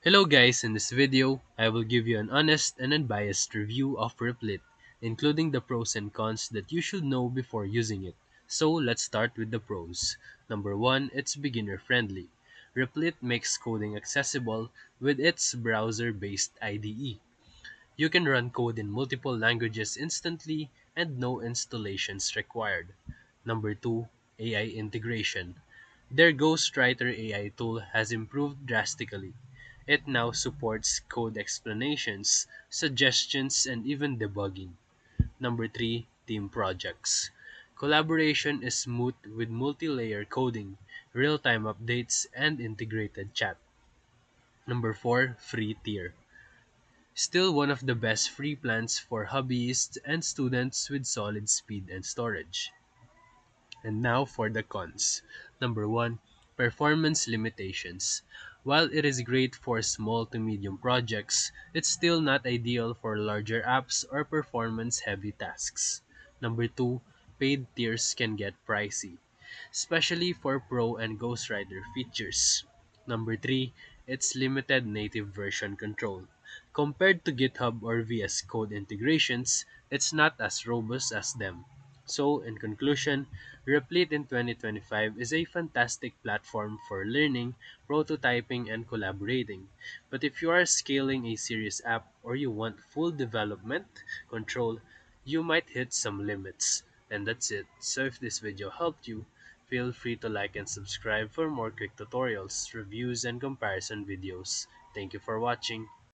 Hello guys, in this video, I will give you an honest and unbiased review of Replit, including the pros and cons that you should know before using it. So let's start with the pros. Number 1, it's beginner friendly. Replit makes coding accessible with its browser-based IDE. You can run code in multiple languages instantly and no installations required. Number 2, AI integration. Their Ghostwriter AI tool has improved drastically. It now supports code explanations, suggestions, and even debugging. Number 3, team projects. Collaboration is smooth with multi-layer coding, real-time updates, and integrated chat. Number 4, free tier. Still one of the best free plans for hobbyists and students with solid speed and storage. And now for the cons. Number 1, performance limitations. While it is great for small to medium projects, it's still not ideal for larger apps or performance heavy tasks. Number 2, paid tiers can get pricey, especially for Pro and Ghostwriter features. Number 3, its limited native version control. Compared to GitHub or VS Code integrations, it's not as robust as them. So, in conclusion, Replit in 2025 is a fantastic platform for learning, prototyping, and collaborating. But if you are scaling a serious app or you want full development control, you might hit some limits. And that's it. So if this video helped you, feel free to like and subscribe for more quick tutorials, reviews, and comparison videos. Thank you for watching.